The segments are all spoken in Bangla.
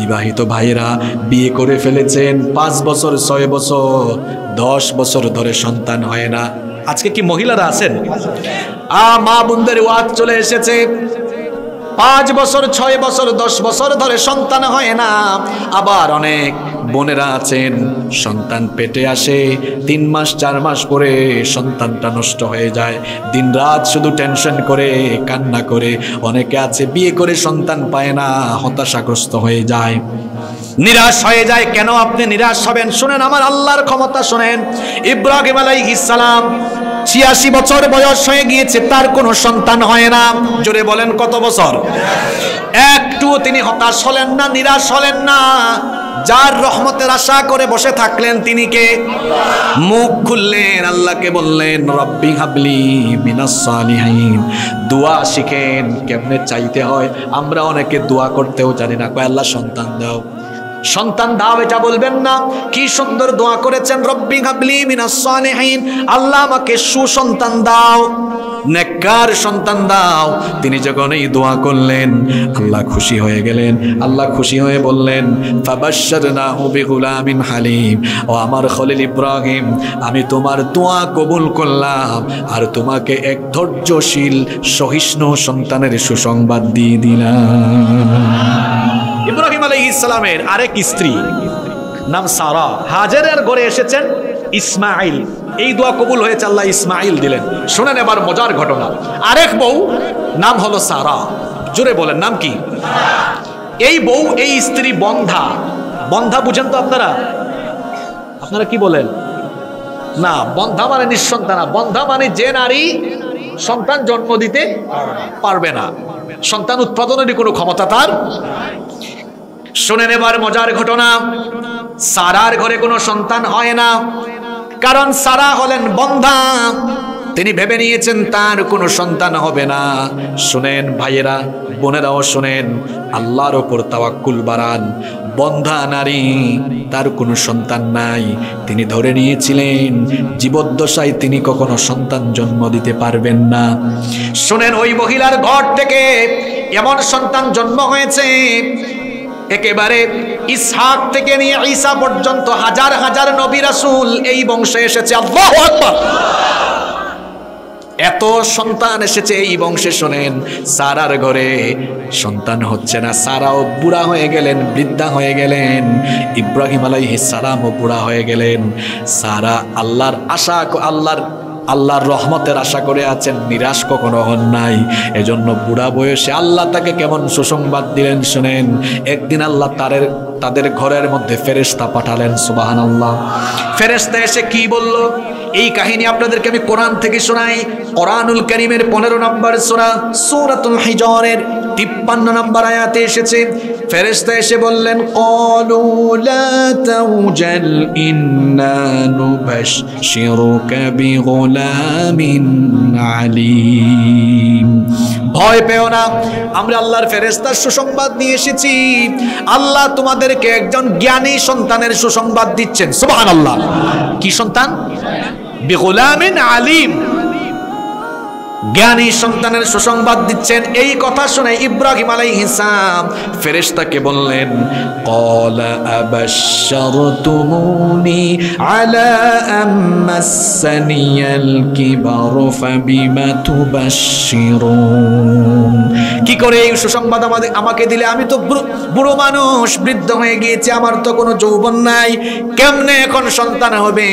বিবাহিত ভাইরা বিয়ে করে ফেলেছেন 5 বছর 6 বছর 10 বছর ধরে সন্তান হয় না। আজকে কি মহিলারা আছেন? মা বোনদের ওয়াজ চলে এসেছে, 5 বছর 6 বছর 10 বছর ধরে সন্তান হয় না। আবার অনেক বোনেরা আছেন সন্তান পেটে আসে 3 মাস 4 মাস পরে সন্তানটা নষ্ট হয়ে যায়, দিন রাত শুধু টেনশন করে কান্না করে। অনেকে আছে বিয়ে করে সন্তান পায় না, হতাশাগ্রস্ত হয়ে যায়, নিরাশ হয়ে যায়। কেন আপনি নিরাশ হবেন? শুনেন আমার আল্লাহর ক্ষমতা শুনেন। ইব্রাহিম আলাইহিস সালাম 86 বছর বয়স হয়ে গিয়েছে, তার কোনো সন্তান হয় না। জোরে বলেন কত বছর? একটু তিনি হতাশ হলেন না, নিরাশ হলেন না। যার রহমতের আশা করে বসে থাকলেন তিনি কে? মুখ খুললেন, আল্লাহকে বললেন রব্বি হাবলি মিনাস সালিহিন। দোয়া শিখেন কেমনে চাইতে হয়। আমরা অনেকে দোয়া করতেও জানি না। কয় আল্লাহ সন্তান দাও, সন্তান দাও, এটা বলবেন না। কি সুন্দর দোয়া করেছেন, রব্বি হাবলি মিনাস সালিহিন, আল্লাহ আমাকে সুসন্তান দাও, নেককার সন্তান দাও। তিনি যখন এই দোয়া করলেন আল্লাহ খুশি হয়ে গেলেন। আল্লাহ খুশি হয়ে বললেন ফাবাশশারনাহু বিগুলামিন হালিম, ও আমার খলিল ইব্রাহিম, আমি তোমার দোয়া কবুল করলাম আর তোমাকে এক ধৈর্যশীল সহিষ্ণু সন্তানের সুসংবাদ দিয়ে দিলাম। ইব্রাহিম আলাইহিস সালামের আরেক স্ত্রী নাম সারা, হাজারের ঘরে এসেছেন ইসমাইল। এই দোয়া কবুল হয়েছে, আল্লাহ ইসমাইল দিলেন। শুনেন এবার মজার ঘটনা। আরেক বউ নাম হলো সারা। জোরে বলেন নাম কি? এই বউ, এই স্ত্রী বন্ধা। বন্ধা বুঝেন তো আপনারা? আপনারা কি বলেন? না, বন্ধা মানে নিঃসন্তানা। বন্ধা মানে যে নারী সন্তান জন্ম দিতে পারবে না, সন্তান উৎপাদনের কোনো ক্ষমতা তার। শুনেন এবার মজার ঘটনা। সারার ঘরে কোনো সন্তান হয় না, কারণ সারা হলেন বন্ধা। তিনি ভেবে নিয়েছেন তার কোনো সন্তান হবে না। শুনেন ভাইয়েরা, বোনেরাও শুনেন, আল্লাহর ওপর তাওয়াক্কুল বাড়ান। বন্ধা নারী, তার কোনো সন্তান নাই। তিনি ধরে নিয়েছিলেন জীবদ্দশায় তিনি কখনো সন্তান জন্ম দিতে পারবেন না। শুনেন ওই মহিলার ঘর থেকে এমন সন্তান জন্ম হয়েছে, একেবারে ইসহাক থেকে নিয়ে ঈসা পর্যন্ত হাজার হাজার নবী রাসূল এই বংশে এসেছে। আল্লাহু আকবার! এত সন্তান এসেছে এই বংশে। শোনেন, সারার ঘরে সন্তান হচ্ছে না। সারাও বুড়া হয়ে গেলেন, বৃদ্ধা হয়ে গেলেন। ইব্রাহিম আলাইহিস সালামও বুড়া হয়ে গেলেন। সারা আল্লাহর আশা, আল্লাহর রহমতের আশা করে আছেন, নিরাশ কখনো হন নাই। এজন্য বুড়া বয়সে আল্লাহ তাকে কেমন সুসংবাদ দিলেন শুনেন। একদিন আল্লাহ তাদের ঘরের মধ্যে ফেরেশতা পাঠালেন। সুবহানাল্লাহ। ফেরেশতা এসে কি বলল, এই কাহিনী আপনাদেরকে আমি কোরআন থেকে শোনাই। কোরআনুল কারীমের 15 নম্বর সূরা সূরাতুল হিজরের 53 নম্বর আয়াতে এসেছে। ফেরেশতা এসে বললেন ক্বালু লা তাওজাল ইন্না নুবাশশিরুকা বিগুলামিন আলীম। ভয় পেও না, আমরা আল্লাহর ফেরেশতার সুসংবাদ নিয়ে এসেছি। আল্লাহ তোমাদেরকে একজন জ্ঞানী সন্তানের সুসংবাদ দিচ্ছেন। সুবহানাল্লাহ। কি সন্তান? বিগুলামিন আলীম, জ্ঞানী সন্তানের সুসংবাদ দিচ্ছেন। এই কথা শুনে ইব্রাহিম আলাইহিস সালাম ফেরেশতাকে বললেন ক্বালা আবাশশারতুমুনি আলা আমাসসানিয়াল কিবারু ফাবিমা তুবাশশিরুন। কি করে এই সুসংবাদ আমাকে দিলে? আমি তো বুড়ো মানুষ, বৃদ্ধ হয়ে গিয়েছি, আমার তো কোনো যৌবন নাই, কেমনে এখন সন্তান হবে?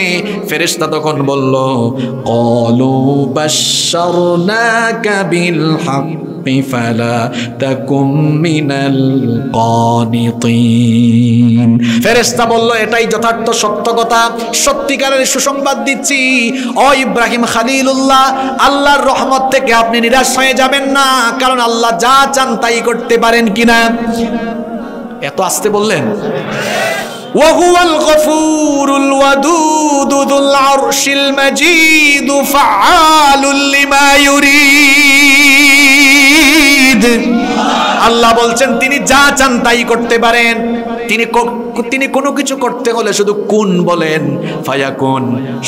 ফেরেশতা তখন বলল ক্বালু বাশশারনাকা বিল হাক্কি ফালা তাকুম মিনাল কানিতিন। ফেরেশতা বলল এটাই যথার্থ সত্য কথা, সত্যিকারের সুসংবাদ দিচ্ছি। ও ইব্রাহিম খলিলুল্লাহ, আল্লাহর রহমত থেকে আপনি নিরাশ হয়ে যাবেন না, কারণ আল্লাহ যা চান তাই করতে পারেন কিনা। এত আস্তে বললেন। وهو الغفور الودود ذو العرش المجيد فعال لما يريد। আল্লাহ বলছেন তিনি যা চান তাই করতে পারেন। তিনি কোনো কিছু করতে হলে শুধু কুন বলেন, ফায়াকুন,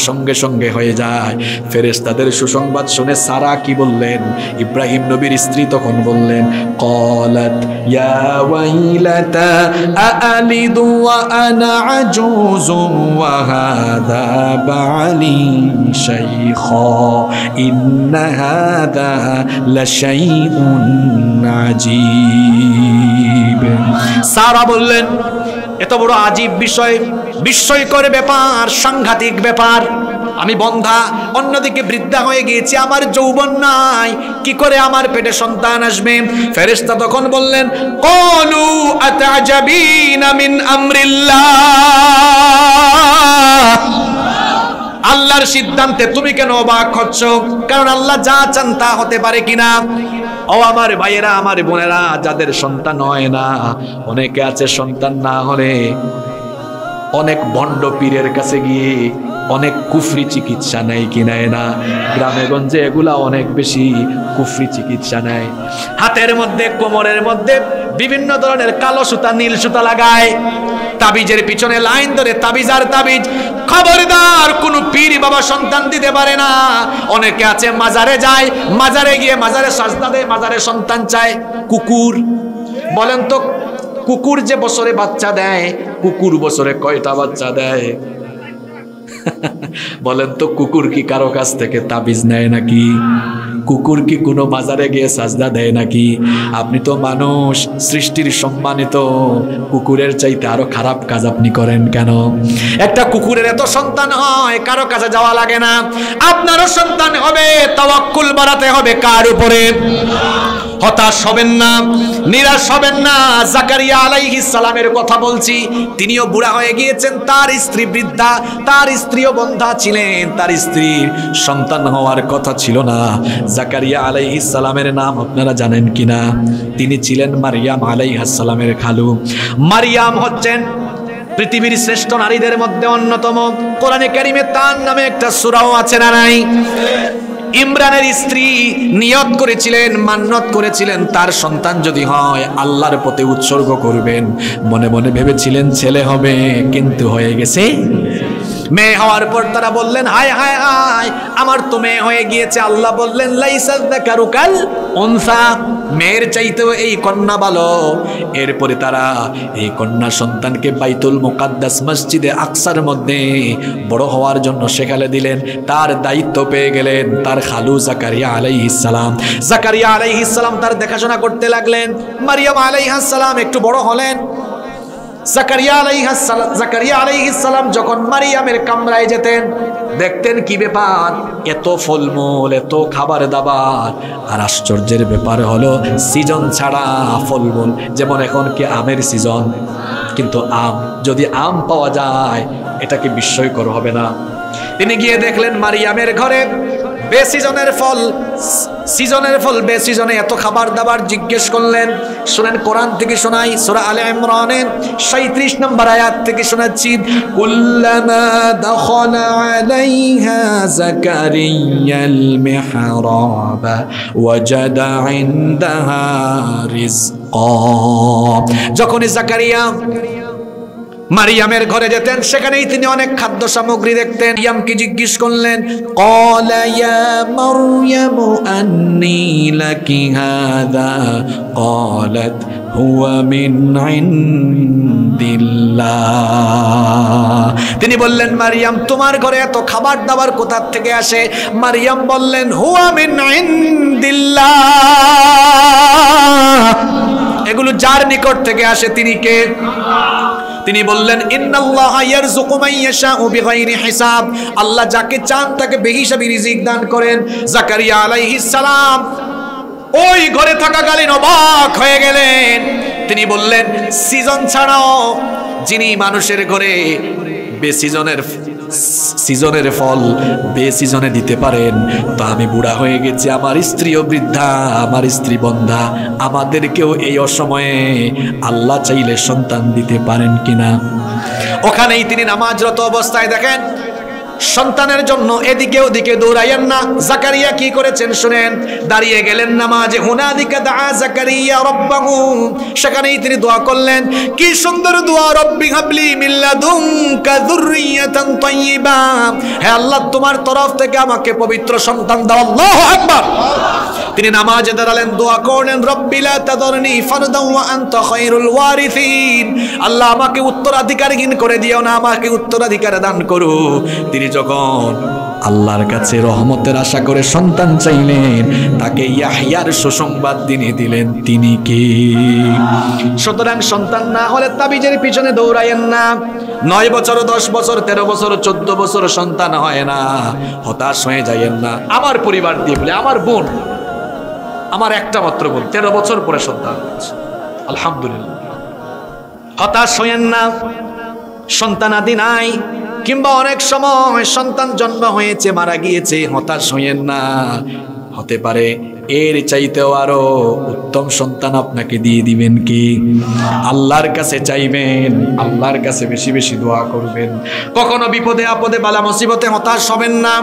সঙ্গে সঙ্গে হয়ে যায়। ফেরেশতাদের সুসংবাদ শুনে সারা কি বললেন? ইব্রাহিম নবীর স্ত্রী তখন বললেন, ক্বালাত ইয়া ওয়াইলাতা আলিদু ওয়া আনা আজুজুন ওয়া হাযা বা'লি শাইখা ইন্না হাযা লাশাইউন আজীব। সারা বললেন, এত বড় আজীব বিষয়, বিস্ময়কর ব্যাপার, সাংঘাতিক ব্যাপার। আমি বন্ধা, অন্যদিকে বৃদ্ধা হয়ে গিয়েছি, আমার যৌবন নাই, কি করে আমার পেটে সন্তান আসবে? ফেরেশতা তখন বললেন, ক্বালু আতাজাবিনা মিন আমরিল্লাহ, আল্লাহর সিদ্ধান্তে তুমি কেন অবাক হচ্ছ? কারণ আল্লাহ যা চান তা হতে পারে কিনা। ও আমার ভাইয়েরা, আমার বোনেরা, যাদের সন্তান হয় না, অনেকে আছে সন্তান না হলে অনেক ভণ্ড পীরের কাছে গিয়ে অনেক কুফরি চিকিৎসা নেয় কি নেয় না? গ্রামে গঞ্জে এগুলা অনেক বেশি কুফরি চিকিৎসা নেয়। হাতের মধ্যে, কোমরের মধ্যে বিভিন্ন ধরনের কালো সুতা, নীল সুতা লাগায়, তাবিজের পিছনে লাইন ধরে তাবিজ আর তাবিজ। খবরদার, কোন পীর বাবা সন্তান দিতে পারে না। অনেকে আছে মাজারে যায়, মাজারে গিয়ে মাজারে সাজদা দেয়, মাজারে সন্তান চায়। কুকুর, বলেন তো, কুকুর যে বছরে বাচ্চা দেয়, কুকুর বছরে কয়টা বাচ্চা দেয়? বলেন তো, কুকুর কি কারো কাছ থেকে তাবিজ নেয় নাকি? কুকুর কি কোনো মাজারে গিয়ে সাজদা দেয় নাকি? আপনি তো মানুষ, সৃষ্টির সম্মানিত, কুকুরের চাইতে আরো খারাপ কাজ আপনি করেন কেন? একটা কুকুরের এত সন্তান হয়, কারো কাছে যাওয়া লাগে না। আপনারও সন্তান হবে, তাওয়াক্কুল বাড়াতে হবে কার উপরে? হতাশ হবেন না, নিরাশ হবেন না। জাকারিয়া আলাইহিস সালামের কথা বলছি, তিনিও বুড়া হয়ে গিয়েছেন, তার স্ত্রী বৃদ্ধা, তার স্ত্রীও বন্ধা ছিলেন, তার স্ত্রীর সন্তান হওয়ার কথা ছিল না। জাকারিয়া আলাইহিস সালামের নাম আপনারা জানেন কিনা? তিনি ছিলেন মারিয়াম আলাইহিস সালামের খালু। মারিয়াম হচ্ছেন পৃথিবীর শ্রেষ্ঠ নারীদের মধ্যে অন্যতম। কোরআনে কারিমে তার নামে একটা সূরাও আছে না নাই? ইমরানের স্ত্রী নিয়ত করেছিলেন, মান্নত করেছিলেন, তার সন্তান যদি হয় আল্লাহর পথে উৎসর্গ করবেন। মনে মনে ভেবেছিলেন ছেলে হবে, কিন্তু হয়ে গেছে মেয়ে। হওয়ার পর তারা বললেন, হায় হায় হায়, আমার তো মেয়ে হয়ে গিয়েছে। আল্লাহ বললেন, লাইসা যাকারু কাল উনসা, মেয়ের চাইতেও এই কন্যা ভালো। এরপরে তারা এই কন্যা সন্তানকে বাইতুল মুকাদ্দাস মসজিদে আকসার মধ্যে বড় হওয়ার জন্য সেখানে দিলেন। তার দায়িত্ব পেয়ে গেলেন তার খালু জাকারিয়া আলাইহিস সালাম। জাকারিয়া আলাইহিস সালাম তার দেখাশোনা করতে লাগলেন। মারিয়াম আলাইহিস সালাম একটু বড় হলেন। জাকারিয়া আলাইহিস সালাম যখন মারিয়ামের কামরায় যেতেন, দেখতেন কি ব্যাপার, এত ফলমূল, এত খাবার দাবার। আর আশ্চর্যের ব্যাপার হলো, সিজন ছাড়া ফলমূল, যেমন এখন কি আমের সিজন, কিন্তু আম, যদি আম পাওয়া যায় এটাকে বিস্ময়কর হবে না? তিনি গিয়ে দেখলেন মারিয়ামের ঘরে বেসিজনের ফল, সিজনের ফল বেসিজনে এত খাবার দাবার। জিজ্ঞেস করলেন, শুনেন কোরআন থেকে শোনাই, সূরা আলে ইমরানের 37 নম্বর আয়াত থেকে শোনাচ্ছি। কুল্লামা দাখালা আলাইহা যাকারিয়াল মিহরাব ওয়াজাদা ইনদাহা রিজকা। যখনই জাকারিয়া মারিয়ামের ঘরে যেতেন, সেখানেই তিনি অনেক খাদ্য সামগ্রী দেখতেন। মারিয়ামকে জিজ্ঞেস করলেন, ক্বালা ইয়া মারইয়ামু আন্নী লাকি হাযা, ক্বালাত হুয়া মিন ইনদিল্লাহ। তিনি বললেন, মারিয়াম, তোমার ঘরে এত খাবার দাবার কোথা থেকে আসে? মারিয়াম বললেন, হুয়া মিন ইনদিল্লাহ, এগুলো যার নিকট থেকে আসে তিনি কে? তিনি বললেন, ইন্নাল্লাহা ইয়ারযুকু মান ইয়াশাউ বিগাইরি হিসাব, আল্লাহ যাকে চান তাকে বেহিসাবি রিজিক দান করেন। জাকারিয়া আলাইহিস সালাম ওই ঘরে থাকাকালীন অবাক হয়ে গেলেন। তিনি বললেন, সিজন ছাড়াও যিনি মানুষের ঘরে সিজনের ফল বেসিজনে দিতে পারেন, তো আমি বুড়া হয়ে গেছি, আমার স্ত্রীও বৃদ্ধা, আমার স্ত্রী বন্ধা, আমাদেরকেও এই অসময়ে আল্লাহ চাইলে সন্তান দিতে পারেন কিনা? ওখানেই তিনি নামাজরত অবস্থায় দেখেন সন্তানের জন্য এদিকে ওদিকে দৌড়াইয়েন না। জাকারিয়া কি করেছেন শুনেন, দাঁড়িয়ে গেলেন নামাজে। হুনাদিকা দা জাকারিয়া রাব্বাহু, সেখানেই তিনি দোয়া করলেন। কি সুন্দর দোয়া, রব্বি হাবলি মিন লাদুনকা যুররিয়াতান তাইয়্যিবা, হে আল্লাহ তোমার তরফ থেকে আমাকে পবিত্র সন্তান দাও। আল্লাহু আকবার। তিনি নামাজে দাঁড়ালেন, দোয়া করলেন, রব্বি লা তাযরনি ফারদান ওয়া আনতা খায়রুল ওয়ারিসিন, আল্লাহ আমাকে উত্তরাধিকারহীন করে দিও না, আমাকে উত্তরাধিকার দান করো। তিনি যখন আল্লাহর কাছে রহমতের আশা করে সন্তান চাইলেন, তাকে ইয়াহইয়ার সুসংবাদ তিনি দিলেন। তিনি কি? সুতরাং সন্তান না হলে তাবিজের পিছনে দৌড়াইয়েন না। 9 বছর, 10 বছর, 13 বছর, 14 বছর সন্তান হয় না, হতাশ হয়ে যাইয়েন না। আমার পরিবার দিয়ে বলে, আমার বোন, আমার একটা মাত্র বোন 13 বছর পরে সন্তান হয়েছে, আলহামদুলিল্লাহ। হতাশ হইয়েন না, সন্তানাদি নাই, কিংবা অনেক সময় সন্তান জন্ম হয়েছে মারা গিয়েছে, হতাশ হইয়েন না। হতে পারে এর চাইতেও আরো উত্তম সন্তান আপনাকে দিয়ে দিবেন। কি? আল্লাহর কাছে চাইবেন, আল্লাহর কাছে বেশি বেশি দোয়া করবেন। কখনো বিপদে আপদে বালা মুসিবতে হতাশ হবেন না।